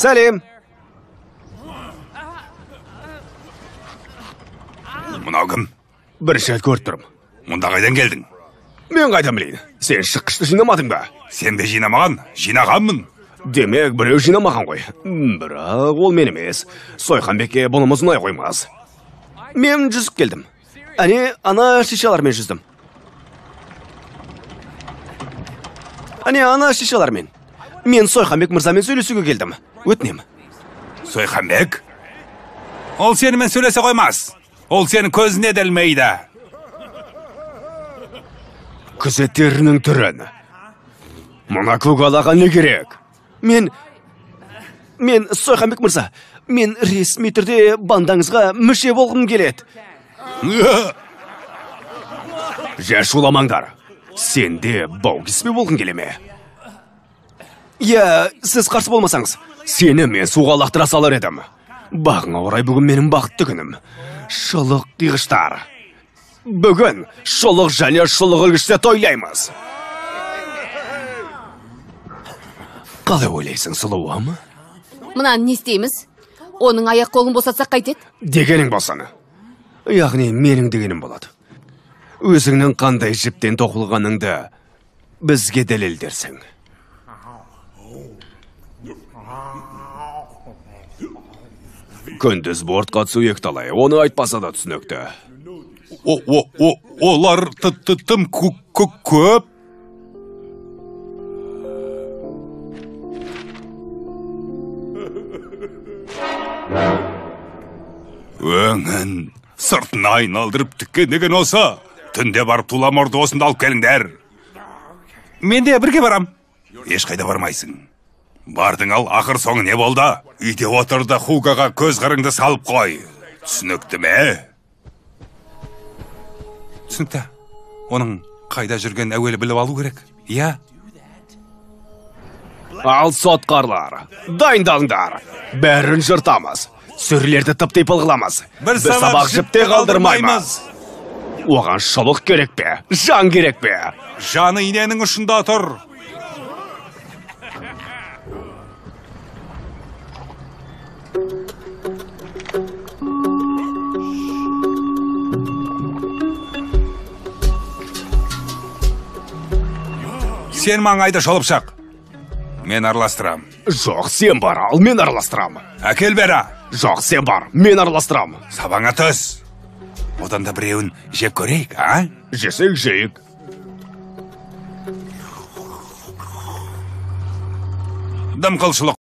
Сәлем. Мынау кім? Бірінші рет көріп тұрмын. Мұнда қайдан келдің? Мен қайдан білейін? Сен шыққышты жинамадың ба? Сен де жинамаған, жинағанмын. Демек, біреу жинамаған ғой. Бірақ ол мен емес. Сойқанбекке бұнымыз ұнай қоймас. Мен жүзіп келдім. Әне, ана шишалармен жүздім. Әне, ана шишалармен. Мен Сойқанбек мырзамен сөйлесуге келдім. Өтінем. Сойқанбек? Ол сенімен сөйлесе қоймас. Ол сенің көзіне делмейді. Күзеттерінің түрін. Мұна көгалаға не керек? Мен Сойқанбек мырза, мен ресми түрде бандаңызға мүше болғым келеді. Жә шуламаңдар. Сенде баугиспе болғың келеме? Я, сіз қарсы болмасаңыз, сені мен суға лақтыра салар едім. Бағыңа орай бүгін менің бақытты күнім. Шұлық қиғыштар. Бүгін шұлық және шұлық ілгіште тойлаймыз. Қалай ойлайсың, сұлуым? Мұнан не істейміз? Оның аяқ қолын босатсақ қайтеді? Дегенің болсаны. Яғни менің дегенім болады. Өзіңнің қандай жіптен тоқылғаныңды бізге дәлелдерсің. Күндіз бортқа түсу екталай, оны айтпаса да түсінікті. Олар тым көп. Өңін сыртына айналдырып тіккен деген осы. Түнде барып Туламорды осында алып келіңдер. Мен де бірге барам. Ешқайда бармайсың. Бардың ал, ақыр соңы не болды? Үйде отырды Хугаға көз қырыңды салып қой. Түсінікті ме? Түсінікті. Оның қайда жүрген әуелі біліп алу керек. Иә? Ал сотқарлар, дайындалыңдар. Бәрін жыртамыз. Сүрлерді тып-типыл қыламыз. Бір сабақ жіпте қалдырмаймыз. Оған шұлық керек пе? Жан керек пе? Жаны иненің ұшында тұр. Сен маңайды шолып шақ. Мен араластырам. Жоқ, сен бар, ал мен араластырам. Әкел бері. Жоқ, сен бар, мен араластырам. Сабаңа түс. Одан да біреуін жеп көрейік, а? Жесек жейік. Дым қылшылық